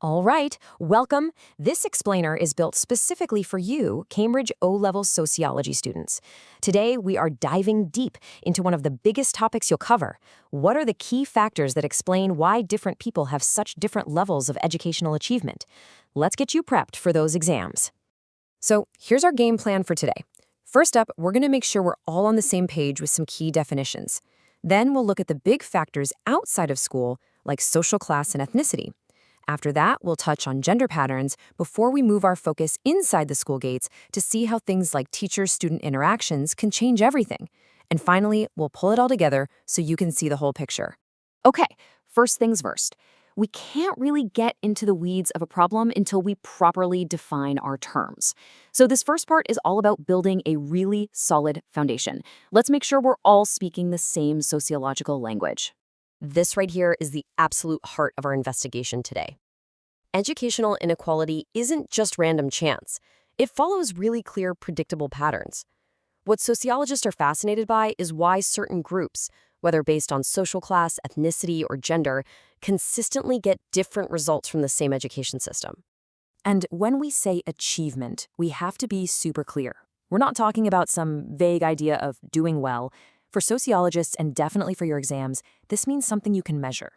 All right, welcome. This explainer is built specifically for you, Cambridge O-level sociology students. Today, we are diving deep into one of the biggest topics you'll cover. What are the key factors that explain why different people have such different levels of educational achievement? Let's get you prepped for those exams. So here's our game plan for today. First up, we're going to make sure we're all on the same page with some key definitions. Then we'll look at the big factors outside of school, like social class and ethnicity. After that, we'll touch on gender patterns before we move our focus inside the school gates to see how things like teacher-student interactions can change everything. And finally, we'll pull it all together so you can see the whole picture. Okay, first things first. We can't really get into the weeds of a problem until we properly define our terms. So this first part is all about building a really solid foundation. Let's make sure we're all speaking the same sociological language. This right here is the absolute heart of our investigation today. Educational inequality isn't just random chance. It follows really clear, predictable patterns. What sociologists are fascinated by is why certain groups, whether based on social class, ethnicity, or gender, consistently get different results from the same education system. And when we say achievement, we have to be super clear. We're not talking about some vague idea of doing well. For sociologists, and definitely for your exams, this means something you can measure.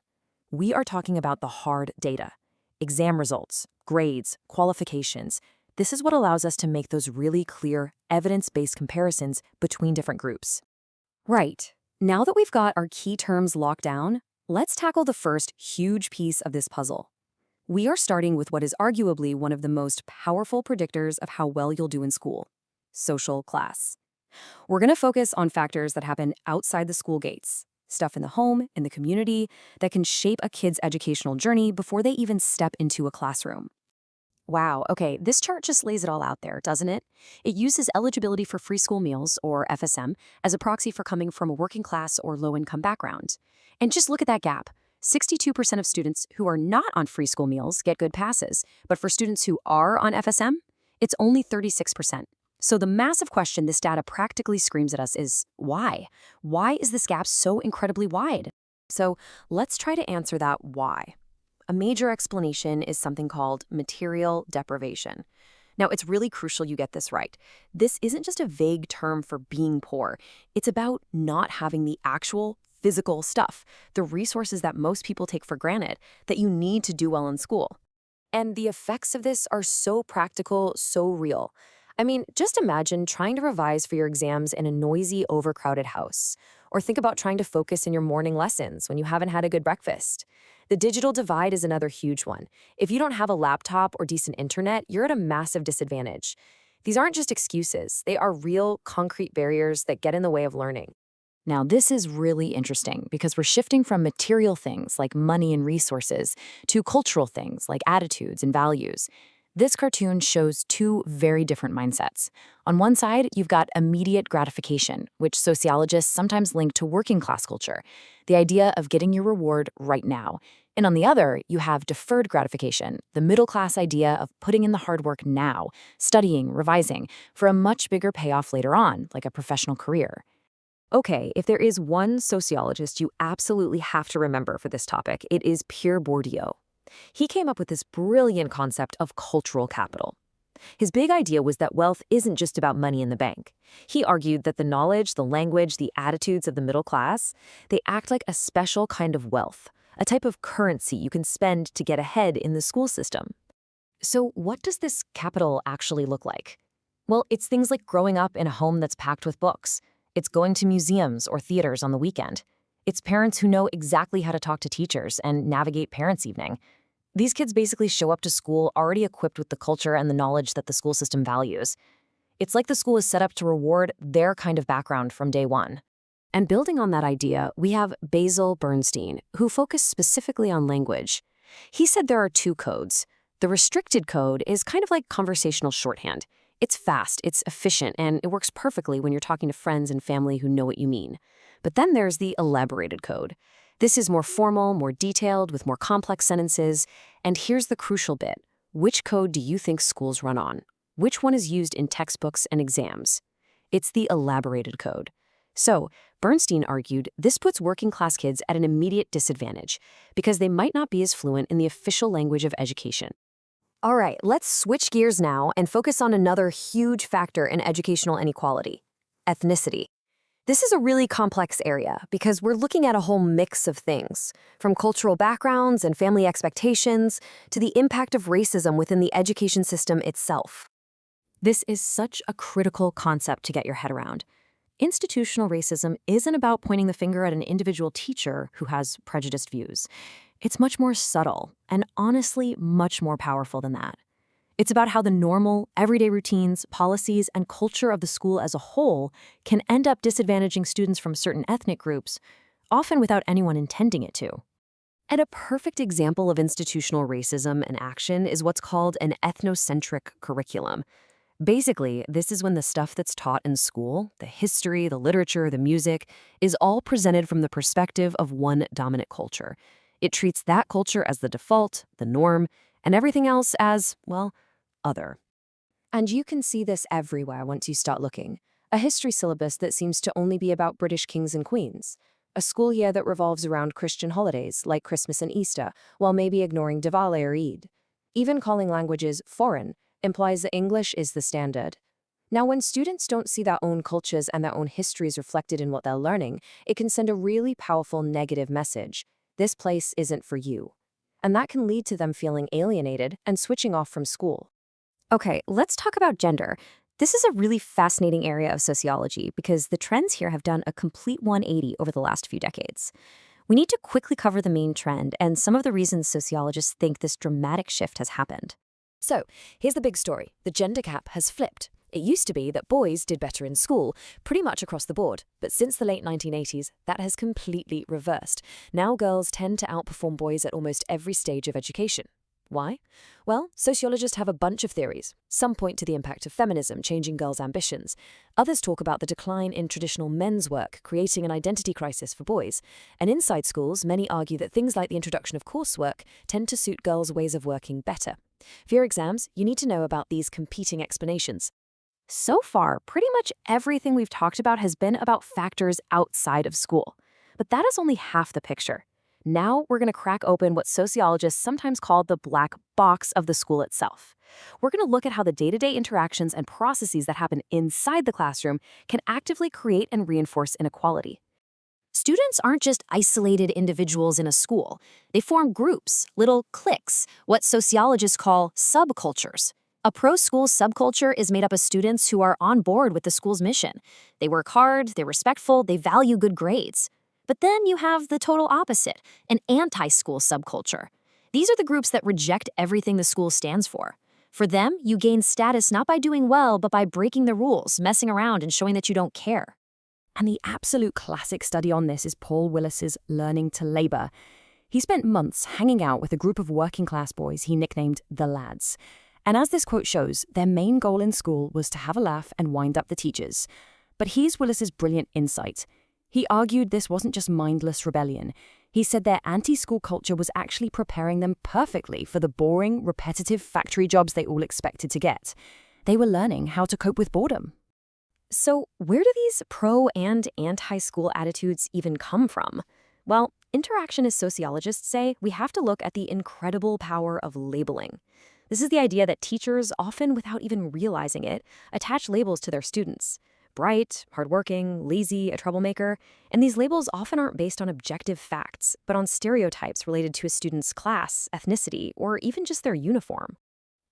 We are talking about the hard data. Exam results, grades, qualifications. This is what allows us to make those really clear, evidence-based comparisons between different groups. Right. Now that we've got our key terms locked down, let's tackle the first huge piece of this puzzle. We are starting with what is arguably one of the most powerful predictors of how well you'll do in school: social class. We're going to focus on factors that happen outside the school gates, stuff in the home, in the community, that can shape a kid's educational journey before they even step into a classroom. Wow, okay, this chart just lays it all out there, doesn't it? It uses eligibility for free school meals, or FSM, as a proxy for coming from a working class or low-income background. And just look at that gap. 62% of students who are not on free school meals get good passes, but for students who are on FSM, it's only 36%. So the massive question this data practically screams at us is, why? Why is this gap so incredibly wide? So let's try to answer that why. A major explanation is something called material deprivation. Now, it's really crucial you get this right. This isn't just a vague term for being poor. It's about not having the actual physical stuff, the resources that most people take for granted, that you need to do well in school. And the effects of this are so practical, so real. I mean, just imagine trying to revise for your exams in a noisy, overcrowded house. Or think about trying to focus in your morning lessons when you haven't had a good breakfast. The digital divide is another huge one. If you don't have a laptop or decent internet, you're at a massive disadvantage. These aren't just excuses. They are real, concrete barriers that get in the way of learning. Now, this is really interesting because we're shifting from material things like money and resources to cultural things like attitudes and values. This cartoon shows two very different mindsets. On one side, you've got immediate gratification, which sociologists sometimes link to working class culture, the idea of getting your reward right now. And on the other, you have deferred gratification, the middle class idea of putting in the hard work now, studying, revising, for a much bigger payoff later on, like a professional career. Okay, if there is one sociologist you absolutely have to remember for this topic, it is Pierre Bourdieu. He came up with this brilliant concept of cultural capital. His big idea was that wealth isn't just about money in the bank. He argued that the knowledge, the language, the attitudes of the middle class, they act like a special kind of wealth, a type of currency you can spend to get ahead in the school system. So what does this capital actually look like? Well, it's things like growing up in a home that's packed with books. It's going to museums or theaters on the weekend. It's parents who know exactly how to talk to teachers and navigate parents' evening. These kids basically show up to school already equipped with the culture and the knowledge that the school system values. It's like the school is set up to reward their kind of background from day one. And building on that idea, we have Basil Bernstein, who focused specifically on language. He said there are two codes. The restricted code is kind of like conversational shorthand. It's fast, it's efficient, and it works perfectly when you're talking to friends and family who know what you mean. But then there's the elaborated code. This is more formal, more detailed, with more complex sentences. And here's the crucial bit. Which code do you think schools run on? Which one is used in textbooks and exams? It's the elaborated code. So, Bernstein argued this puts working-class kids at an immediate disadvantage because they might not be as fluent in the official language of education. All right, let's switch gears now and focus on another huge factor in educational inequality: ethnicity. This is a really complex area because we're looking at a whole mix of things, from cultural backgrounds and family expectations to the impact of racism within the education system itself. This is such a critical concept to get your head around. Institutional racism isn't about pointing the finger at an individual teacher who has prejudiced views. It's much more subtle and honestly much more powerful than that. It's about how the normal, everyday routines, policies, and culture of the school as a whole can end up disadvantaging students from certain ethnic groups, often without anyone intending it to. And a perfect example of institutional racism in action is what's called an ethnocentric curriculum. Basically, this is when the stuff that's taught in school, the history, the literature, the music, is all presented from the perspective of one dominant culture. It treats that culture as the default, the norm, and everything else as, well, other. And you can see this everywhere once you start looking. A history syllabus that seems to only be about British kings and queens. A school year that revolves around Christian holidays like Christmas and Easter, while maybe ignoring Diwali or Eid. Even calling languages foreign implies that English is the standard. Now, when students don't see their own cultures and their own histories reflected in what they're learning, it can send a really powerful negative message. This place isn't for you. And that can lead to them feeling alienated and switching off from school. Okay, let's talk about gender. This is a really fascinating area of sociology because the trends here have done a complete 180 over the last few decades. We need to quickly cover the main trend and some of the reasons sociologists think this dramatic shift has happened. So, here's the big story. The gender gap has flipped. It used to be that boys did better in school, pretty much across the board. But since the late 1980s, that has completely reversed. Now girls tend to outperform boys at almost every stage of education. Why? Well, sociologists have a bunch of theories. Some point to the impact of feminism changing girls' ambitions. Others talk about the decline in traditional men's work, creating an identity crisis for boys. And inside schools, many argue that things like the introduction of coursework tend to suit girls' ways of working better. For your exams, you need to know about these competing explanations. So far, pretty much everything we've talked about has been about factors outside of school. But that is only half the picture. Now we're going to crack open what sociologists sometimes call the black box of the school itself. We're going to look at how the day-to-day interactions and processes that happen inside the classroom can actively create and reinforce inequality. Students aren't just isolated individuals in a school. They form groups, little cliques, what sociologists call subcultures. A pro-school subculture is made up of students who are on board with the school's mission. They work hard, they're respectful, they value good grades. But then you have the total opposite, an anti-school subculture. These are the groups that reject everything the school stands for. For them, you gain status not by doing well, but by breaking the rules, messing around, and showing that you don't care. And the absolute classic study on this is Paul Willis's Learning to Labor. He spent months hanging out with a group of working-class boys he nicknamed the Lads. And as this quote shows, their main goal in school was to have a laugh and wind up the teachers. But here's Willis's brilliant insight. He argued this wasn't just mindless rebellion. He said their anti-school culture was actually preparing them perfectly for the boring, repetitive factory jobs they all expected to get. They were learning how to cope with boredom. So where do these pro- and anti-school attitudes even come from? Well, interactionist sociologists say we have to look at the incredible power of labeling. This is the idea that teachers, often without even realizing it, attach labels to their students. Bright, hardworking, lazy, a troublemaker, and these labels often aren't based on objective facts, but on stereotypes related to a student's class, ethnicity, or even just their uniform.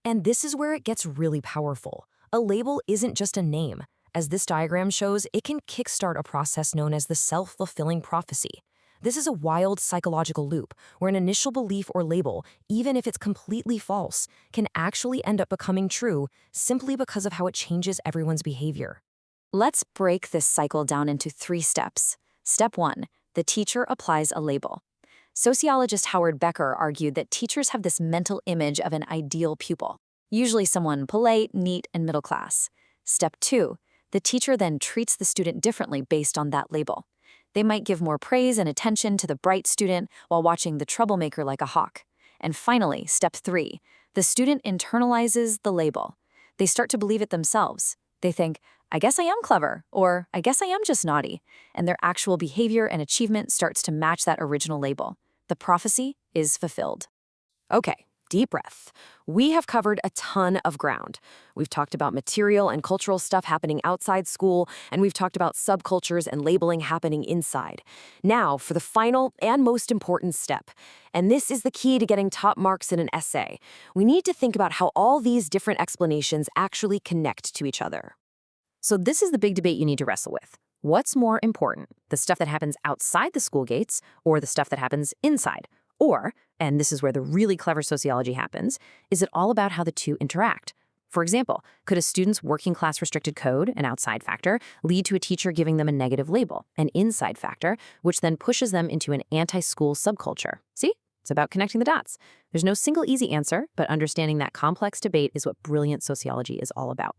And this is where it gets really powerful. A label isn't just a name. As this diagram shows, it can kickstart a process known as the self-fulfilling prophecy. This is a wild psychological loop where an initial belief or label, even if it's completely false, can actually end up becoming true simply because of how it changes everyone's behavior. Let's break this cycle down into 3 steps. Step 1, the teacher applies a label. Sociologist Howard Becker argued that teachers have this mental image of an ideal pupil, usually someone polite, neat, and middle class. Step 2, the teacher then treats the student differently based on that label. They might give more praise and attention to the bright student while watching the troublemaker like a hawk. And finally, step 3, the student internalizes the label. They start to believe it themselves. They think, I guess I am clever, or I guess I am just naughty, and their actual behavior and achievement starts to match that original label. The prophecy is fulfilled. Okay, deep breath. We have covered a ton of ground. We've talked about material and cultural stuff happening outside school, and we've talked about subcultures and labeling happening inside. Now, for the final and most important step, and this is the key to getting top marks in an essay. We need to think about how all these different explanations actually connect to each other. So this is the big debate you need to wrestle with. What's more important, the stuff that happens outside the school gates or the stuff that happens inside? Or, and this is where the really clever sociology happens, is it all about how the two interact? For example, could a student's working class restricted code, an outside factor, lead to a teacher giving them a negative label, an inside factor, which then pushes them into an anti-school subculture? See? It's about connecting the dots. There's no single easy answer, but understanding that complex debate is what brilliant sociology is all about.